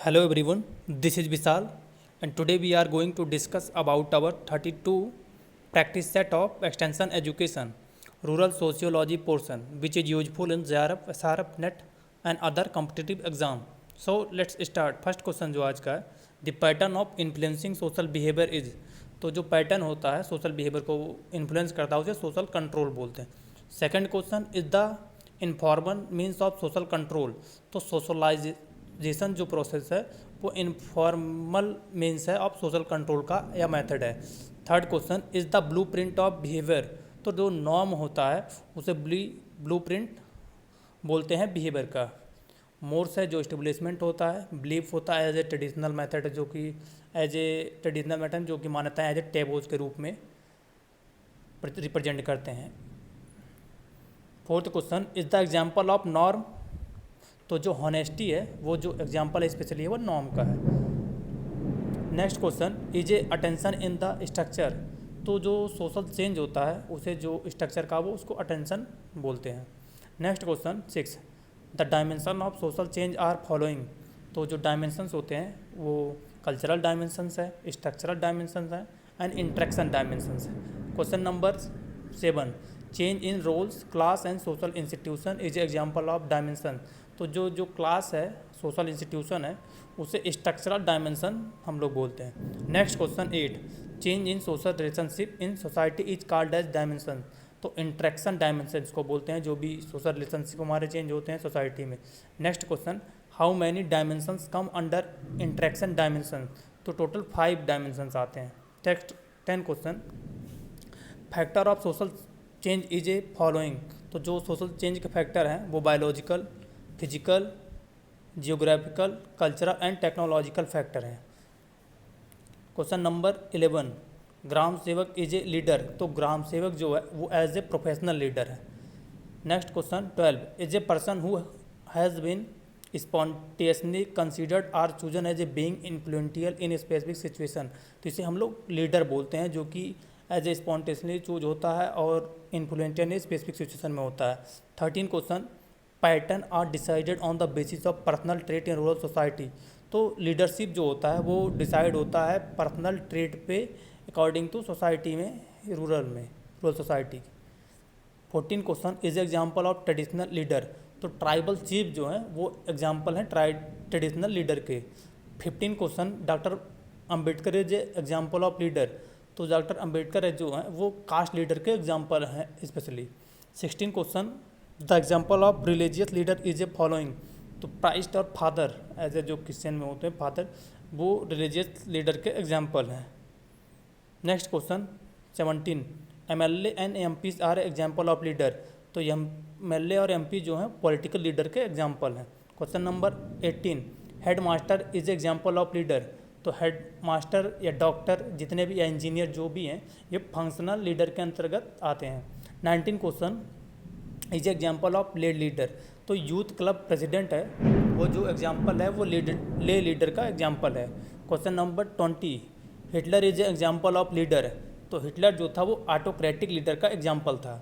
Hello everyone, this is Vishal and today we are going to discuss about our 32 practice set of extension education rural sociology portion which is useful in JRF, SRF, NET and other competitive exam. So let's start. First question जो आज का है, the pattern of influencing social behavior is, तो जो pattern होता है social behaviour को influence करता है उसे सोशल कंट्रोल बोलते हैं. Second question is the informal means of social control, तो सोशलाइजेशन जो प्रोसेस है वो इनफॉर्मल मीन्स है ऑफ सोशल कंट्रोल का या मेथड है. Third question is the blue print of behaviour, तो जो नॉर्म होता है उसे ब्लू प्रिंट बोलते हैं बिहेवियर का. मोर्स है जो स्टेब्लिशमेंट होता है. बिलीफ होता है एज ए ट्रेडिशनल मेथड जो कि जो कि मान्यता है एज ए टेबोज के रूप में रिप्रेजेंट करते हैं. Fourth question is the example of norm, तो जो हॉनेस्टी है वो जो एग्जाम्पल है स्पेशली है वो नॉर्म का है. Next question is a attention in the structure, तो जो सोशल चेंज होता है उसे जो स्ट्रक्चर का वो उसको अटेंशन बोलते हैं. Next question 6 the dimension of social change are following, तो जो डायमेंशंस होते हैं वो कल्चरल डायमेंशंस है, स्ट्रक्चरल डायमेंशंस है एंड इंट्रैक्शन डायमेंशंस है. Question number 7 change in roles class and social institution is example of dimension, तो जो क्लास है सोशल इंस्टीट्यूशन है उसे स्ट्रक्चरल डायमेंशन हम लोग बोलते हैं. Next question 8 change in social relationship in society is called as dimension, तो इंट्रैक्शन डायमेंशन को बोलते हैं जो भी सोशल रिलेशनशिप हमारे चेंज होते हैं सोसाइटी में. Next question how many dimensions come under interaction dimension, तो टोटल 5 डायमेंशंस आते हैं. Next 10 question factor of social change is a following, तो जो सोशल चेंज के फैक्टर हैं वो biological, physical, geographical, cultural and technological factor हैं. क्वेश्चन नंबर 11 ग्राम सेवक इज ए लीडर, तो ग्राम सेवक जो है वो एज ए प्रोफेशनल लीडर है. Next question 12 is a person who has been spontaneously considered or chosen as a being influential in specific situation, तो इसे हम लोग लीडर बोलते हैं जो कि एज ए स्पॉन्टेनियसली चूज होता है और इन्फ्लुएंशियल स्पेसिफिक सिचुएशन में होता है. 13 question pattern are decided on the basis of personal trait in rural society, तो लीडरशिप जो होता है वो डिसाइड होता है पर्सनल ट्रेट पे अकॉर्डिंग टू सोसाइटी में rural society. 14 question is example of traditional leader, तो ट्राइबल चीफ जो हैं वो एग्जाम्पल हैं ट्रेडिशनल लीडर के. 15 question doctor Ambedkar is example of leader, तो डॉक्टर अम्बेडकर जो हैं वो कास्ट लीडर के एग्जाम्पल हैं specially. 16 question the example of religious leader is a following, तो प्राइस्ट और फादर एज ए जो क्रिश्चियन में होते हैं फादर वो रिलीजियस लीडर के एग्जाम्पल हैं. Next question 17 MLA and MPs are example of leader, तो MLA और MP जो हैं पॉलिटिकल लीडर के एग्जाम्पल हैं. Question number 18 head master is example of leader, तो हेड मास्टर या डॉक्टर जितने भी या इंजीनियर जो भी हैं ये फंक्शनल लीडर के अंतर्गत आते हैं. 19 क्वेश्चन इज एग्जाम्पल ऑफ ले लीडर, तो यूथ क्लब प्रेसिडेंट है वो जो एग्जाम्पल है वो ले लीडर का एग्जाम्पल है. Question number 20 Hitler is example of leader, तो हिटलर जो था वो ऑटोक्रेटिक लीडर का एग्जाम्पल था.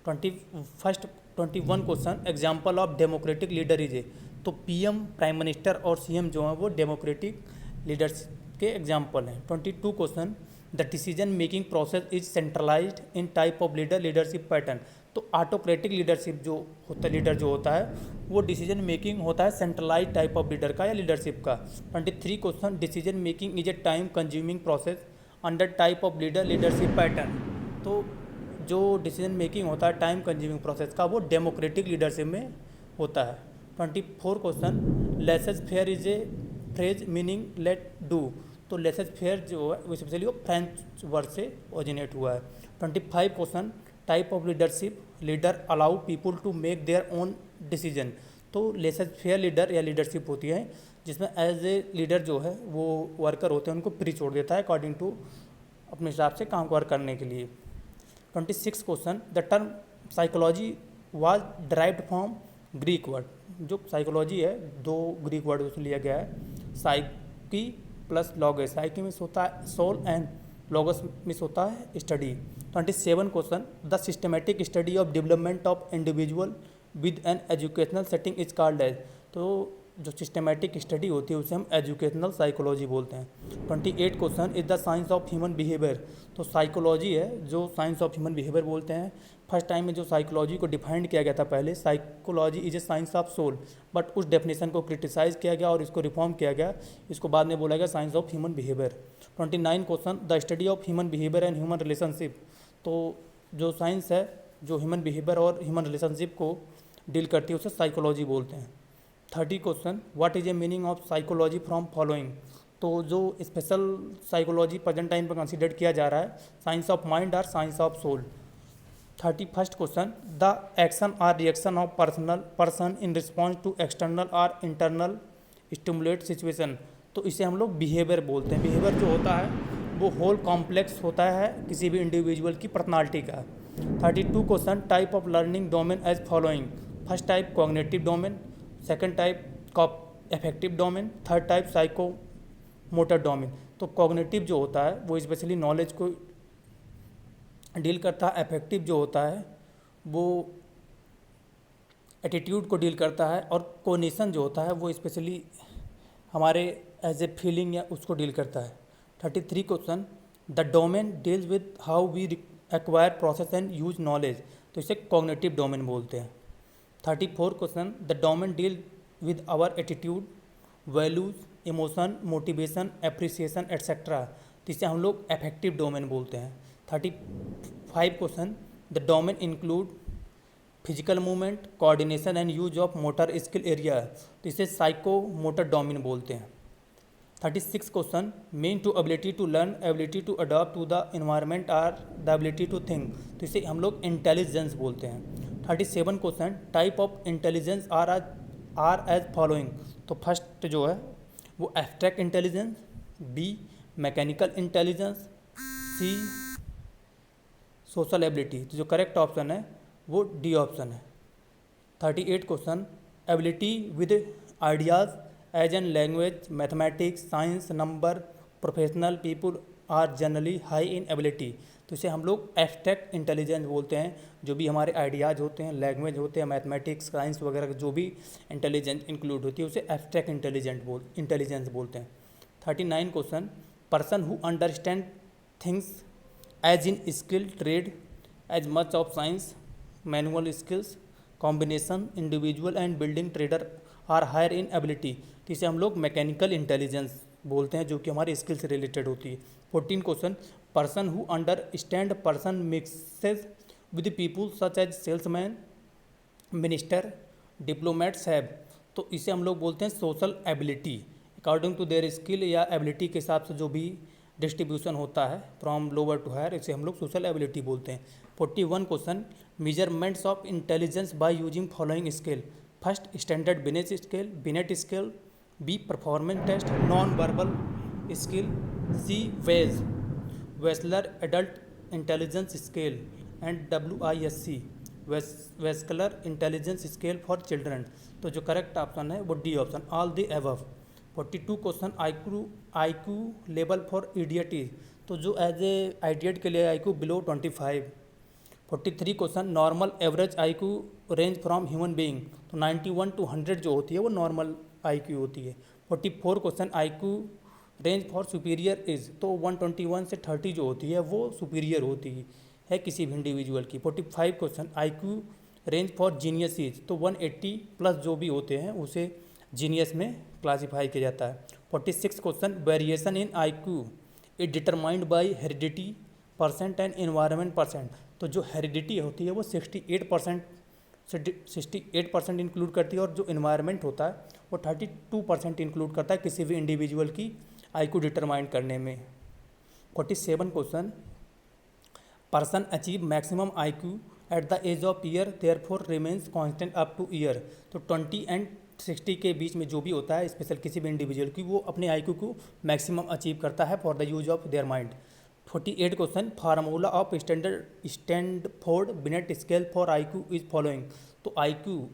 21 question example of democratic leader is, तो PM प्राइम मिनिस्टर और CM जो हैं वो डेमोक्रेटिक लीडर्स के एग्जाम्पल हैं. 22 question the decision making process is centralised in type of leadership pattern, तो ऑटोक्रेटिक लीडरशिप जो होता है लीडर जो होता है वो डिसीजन मेकिंग होता है सेंट्रलाइज टाइप ऑफ लीडर का या लीडरशिप का. 23 question decision making is a time consuming process under type of leadership pattern, तो जो डिसीजन मेकिंग होता है टाइम कंज्यूमिंग प्रोसेस का वो डेमोक्रेटिक लीडरशिप में होता है. 24 question laces fair is a phrase meaning let do, तो लेसेस फेयर जो है वो स्पेशली वो फ्रेंच वर्ड से ओरिजिनेट हुआ है. 25 question type of leadership leader allow people to make their own decision, तो लेसेस फेयर लीडर या लीडरशिप होती है जिसमें एज ए लीडर जो है वो वर्कर होते हैं उनको फ्री छोड़ देता है अकॉर्डिंग टू अपने हिसाब से काम करने के लिए. 26 question the term psychology was derived from Greek word, जो साइकोलॉजी है 2 ग्रीक वर्ड उसमें लिया गया है. Psyche plus logos, psyche means होता है सोल एंड लॉगस मीन्स होता है study. 27 question the systematic study of development of individual with an educational setting is called as, तो जो सिस्टमेटिक स्टडी होती है उसे हम एजुकेशनल साइकोलॉजी बोलते हैं। 28 question is the science of human behaviour. तो साइकोलॉजी है जो साइंस ऑफ ह्यूमन बिहेवियर बोलते हैं। फर्स्ट टाइम में जो साइकोलॉजी को डिफाइंड किया गया था पहले, psychology is a science of soul, but उस डेफिनेशन को क्रिटिसाइज किया गया और इसको रिफॉर्म किया गया, इसको बाद में बोला गया science of human behaviour. 29 question the study of human behaviour and human relationship. तो जो साइंस है जो ह्यूमन बिहेवियर और ह्यूमन रिलेशनशिप को डील करती है उसे साइकोलॉजी बोलते हैं। 30 question what is a meaning of psychology from following. तो जो स्पेशल साइकोलॉजी प्रेजेंट टाइम पर कंसिडर किया जा रहा है, साइंस ऑफ माइंड और science of soul. 31st question the action और reaction of person in response to external और इंटरनल स्टिमुलेट सिचुएशन। तो इसे हम लोग बिहेवियर बोलते हैं। बिहेवियर जो होता है वो होल कॉम्प्लेक्स होता है किसी भी इंडिविजुअल की पर्सनालिटी का। 32 question type of learning domain as following. First type cognitive domain, second type affective domain, third type psycho motor domain. तो कॉग्निटिव जो होता है वो स्पेशली नॉलेज को डील करता है, अफेक्टिव जो होता है वो एटीट्यूड को डील करता है, और कोनिशन जो होता है वो स्पेशली हमारे एज ए फीलिंग या उसको डील करता है। 33 question the domain deals with how we acquire process and use knowledge. तो इसे कॉग्निटिव डोमेन बोलते हैं। 34 question the domain deal with our attitude, values, emotion, motivation, appreciation etcetera. तो इसे हम लोग अफेक्टिव डोमेन बोलते हैं। 35 question the domain include physical movement, coordination and use of motor skill area. तो इसे साइको मोटर डोमेन बोलते हैं। 36 question mean to ability to learn, ability to adopt to the environment और द एबिलिटी टू थिंक। तो इसे हम लोग intelligence बोलते हैं। 37 question type of intelligence are as following. तो फर्स्ट जो है वो abstract intelligence, B mechanical intelligence, C social ability. तो जो करेक्ट ऑप्शन है वो डी ऑप्शन है। 38 question ability with ideas as an language, mathematics, science, number, professional people are generally high in ability. तो इसे हम लोग एब्स्ट्रैक्ट इंटेलिजेंस बोलते हैं। जो भी हमारे आइडियाज़ होते हैं, लैंग्वेज होते हैं, मैथमेटिक्स, साइंस वगैरह जो भी इंटेलिजेंस इंक्लूड होती है उसे एब्स्ट्रैक्ट इंटेलिजेंस बोलते हैं। 39 question person who understand things as in skill trade as much of science, manual skills, combination, individual and building trader are higher in ability. तो इसे हम लोग मैकेनिकल इंटेलिजेंस बोलते हैं जो कि हमारे स्किल से रिलेटेड होती है। 14 question person who understand person mixes with people such as salesman, minister, diplomats have. तो इसे हम लोग बोलते हैं social ability. According to their skill या एबिलिटी के हिसाब से जो भी डिस्ट्रीब्यूशन होता है फ्रॉम लोअर टू हायर, इसे हम लोग सोशल एबिलिटी बोलते हैं। 41 question measurements of intelligence by using following scale. First standard Binet scale, B performance test, non verbal skill, C Wechsler adult intelligence scale and WISC Wechsler intelligence scale for children. तो जो correct option है वो D option, all the above. 42 question IQ level for idiot is. तो जो as a idiot के लिए IQ below 25। 43 question normal average IQ range from human being. तो 91 to 100 जो होती है वो नॉर्मल IQ होती है। 44 question IQ range for superior is. तो 121 से 30 जो होती है वो सुपीरियर होती है किसी भी इंडिविजुअल की। 45 question IQ range for genius is. तो 180 प्लस जो भी होते हैं उसे जीनियस में क्लासीफाई किया जाता है। 46 question variation in IQ is determined by heredity percent and environment percent. तो जो हेरिडिटी होती है वो 68% इंक्लूड करती है, और जो इन्वायरमेंट होता है वो 32% इंक्लूड करता है किसी भी इंडिविजुअल की IQ डिटरमाइन करने में। 47 question person achieve maximum IQ at the age of year therefore remains constant up to year. तो 20 and 60 के बीच में जो भी होता है स्पेशल किसी भी इंडिविजुअल की, वो अपने IQ को मैक्सिमम अचीव करता है for the use of their mind. 48 question formula of Stanford Binet scale for IQ is following. तो IQ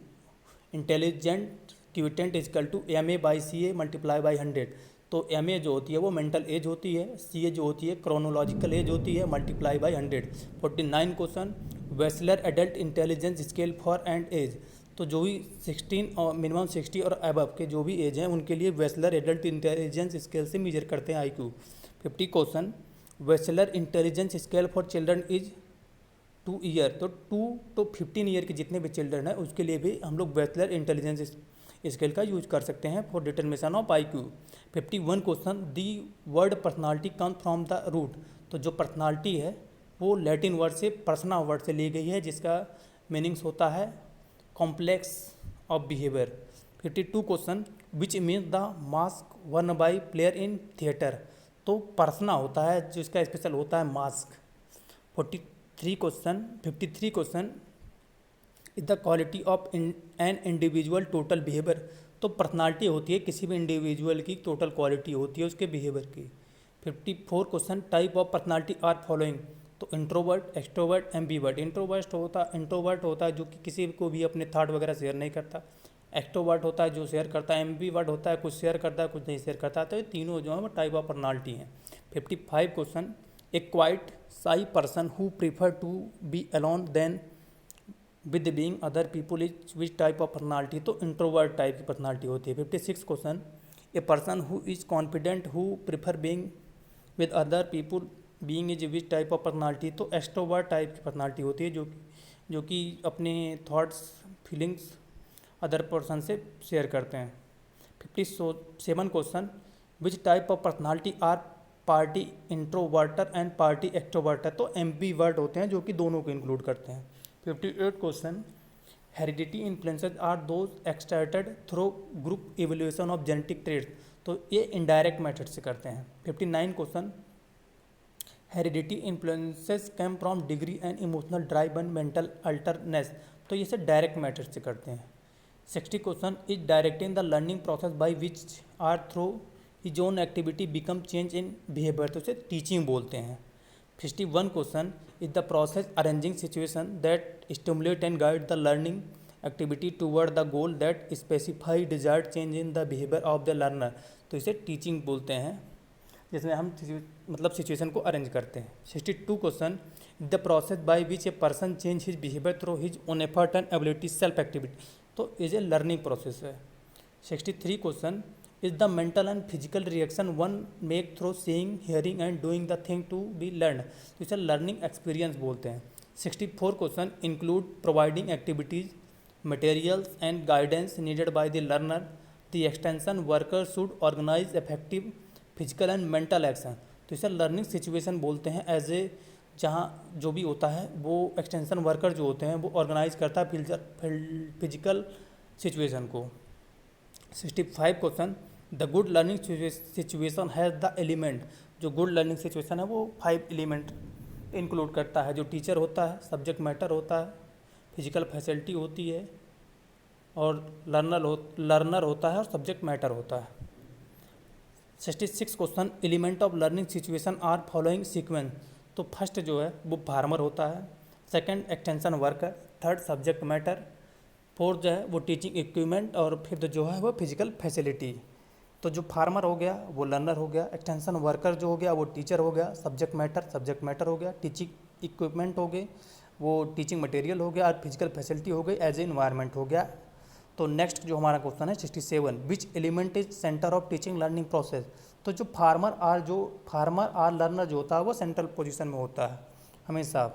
intelligent quotient equal to MA/CA multiply by 100। तो MA जो होती है वो मेंटल एज होती है, CA जो होती है क्रोनोलॉजिकल एज होती है, multiply by 100। 49 question Wechsler adult intelligence scale for and age. तो जो भी 16 और मिनिमम 60 और अबव के जो भी एज हैं उनके लिए वेस्लर एडल्ट इंटेलिजेंस स्केल से मेजर करते हैं IQ। 50 question, Wechsler intelligence scale for children is 2 year, तो 2 to 15 ईयर के जितने भी चिल्ड्रन हैं उसके लिए भी हम लोग वेस्लर इंटेलिजेंस स्केल का यूज कर सकते हैं for determination of IQ। 51 question, the word personality come from the root, तो जो पर्सनालिटी है वो लैटिन वर्ड से पर्सना वर्ड से ली गई है जिसका मीनिंग्स होता है complex of behaviour. 52 question, which means the mask worn by player in theatre, तो पर्सना होता है जिसका स्पेशल होता है mask. 53 question is the quality of an individual total behaviour, तो पर्सनालिटी होती है किसी भी इंडिविजुअल की टोटल क्वालिटी होती है उसके बिहेवियर की। 54 question, type of personality are following, तो इंट्रोवर्ट, एक्सट्रोवर्ट, एम्बीवर्ट। इंट्रोवर्ट होता है जो कि किसी को भी अपने थाट वगैरह शेयर नहीं करता। एक्सट्रोवर्ट होता है जो शेयर करता है। एम्बीवर्ट होता है कुछ शेयर करता है कुछ नहीं शेयर करता। तो ये तीनों जो है वो टाइप ऑफ पर्सनालिटी हैं। 55 question, a quite shy person who prefer to be alone than with being other people is which type of personality, तो इंट्रोवर्ट टाइप की पर्सनालिटी होती है। 56 question, a person who is confident who prefer being with other people being is which type of personality, तो extrovert type की personality होती है जो कि अपने थॉट्स फीलिंग्स अदर पर्सन से शेयर करते हैं। 57 question, which type of personality are party introverter and party extroverter, तो एम्बीवर्ट होते हैं जो कि दोनों को इंक्लूड करते हैं। 58 question, heredity influences are those extracted through group evolution of genetic traits, तो ये इनडायरेक्ट मेथड से करते हैं। 59 question, heredity influences came from degree and emotional drive and mental alertness, तो ये से डायरेक्ट मेथड से करते हैं। 60 question, is directing the learning process by which are through his own activity become change in behaviour, तो इसे teaching बोलते हैं। 51 question, is the process arranging situation that stimulate and guide the learning activity toward the goal that specify desired change in the behaviour of the learner, तो इसे teaching बोलते हैं जिसमें हम मतलब सिचुएशन को अरेंज करते हैं। 62 question, the process by which a person change his behaviour through his own effort and ability self activity, तो इज ए लर्निंग प्रोसेस है। 63 question, is the mental and physical reaction one make through seeing hearing and doing the thing to be learn, तो इसे learning experience बोलते हैं। 64 question, include providing activities materials and guidance needed by the learner, the extension worker should organise effective physical and mental action, तो इसे learning situation बोलते हैं as a जहाँ जो भी होता है वो एक्सटेंशन वर्कर जो होते हैं वो ऑर्गेनाइज करता है फिजिकल सिचुएशन को। 65 question, the good learning situation has the element, जो गुड लर्निंग सिचुएशन है वो 5 एलिमेंट इंक्लूड करता है, जो टीचर होता है, सब्जेक्ट मैटर होता है, फिजिकल फैसिलिटी होती है और लर्नर होता है और सब्जेक्ट मैटर होता है। 66 question, element of learning situation are following sequence, तो फर्स्ट जो है वो फार्मर होता है, second extension worker, third subject matter, fourth जो है वो टीचिंग इक्विपमेंट और फिफ्थ जो है वो फिजिकल फैसिलिटी। तो जो फार्मर हो गया वो लर्नर हो गया, एक्सटेंशन वर्कर जो हो गया वो टीचर हो गया, सब्जेक्ट मैटर हो गया, टीचिंग इक्विपमेंट हो गए वो टीचिंग मटेरियल हो गया और फिजिकल फैसिलिटी हो गई एज ए इन्वायरमेंट हो गया। तो नेक्स्ट जो हमारा क्वेश्चन है 67, which element is centre of teaching learning process, तो जो फार्मर आर लर्नर जो होता है वो सेंट्रल पोजीशन में होता है हमेशा।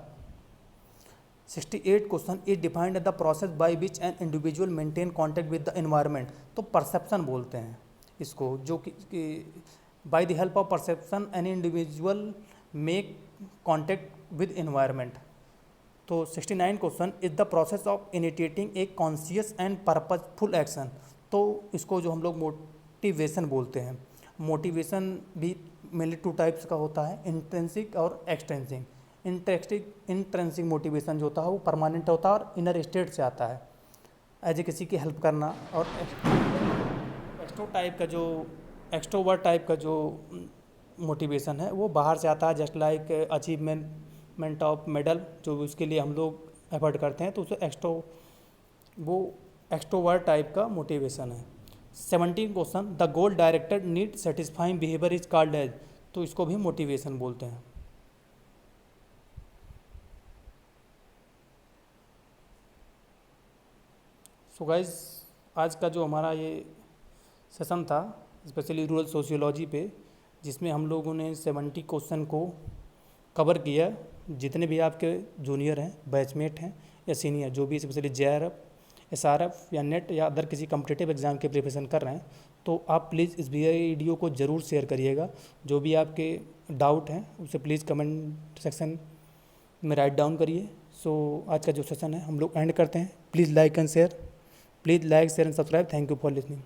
68 question, is defined the process by which an individual maintain contact with the environment, तो परसेप्शन बोलते हैं इसको, जो कि by the help of perception an individual make contact with environment. तो 69 question, is the process of initiating a conscious and purposeful action, तो इसको जो हम लोग मोटिवेशन बोलते हैं। मोटिवेशन भी मेनली 2 टाइप्स का होता है, इंट्रिंसिक और एक्सट्रिंसिक। इंट्रिंसिक मोटिवेशन जो होता है वो परमानेंट होता है और इनर स्टेट से आता है एज ए किसी की हेल्प करना, और एक्सट्रोवर्ट टाइप का जो मोटिवेशन है वो बाहर से आता है, just like achievement of medal, जो उसके लिए हम लोग एफर्ट करते हैं, तो उसे एक्सट्रोवर्ट टाइप का मोटिवेशन है। 17 question, the goal directed need satisfying behaviour is called as, तो इसको भी मोटिवेशन बोलते हैं। सो गाइस, आज का जो हमारा ये सेशन था स्पेशली रूरल सोशियोलॉजी पे, जिसमें हम लोगों ने 70 क्वेश्चन को कवर किया। जितने भी आपके जूनियर हैं, बैचमेट हैं या सीनियर, जो भी स्पेशली JRF, SRF या नेट या अदर किसी कम्पिटिटिव एग्ज़ाम के प्रिपरेशन कर रहे हैं, तो आप प्लीज़ इस वीडियो को ज़रूर शेयर करिएगा। जो भी आपके डाउट हैं उसे प्लीज़ कमेंट सेक्शन में राइट डाउन करिए। सो आज का जो सेशन है हम लोग एंड करते हैं। Please like and share, please like share and subscribe. Thank you for listening.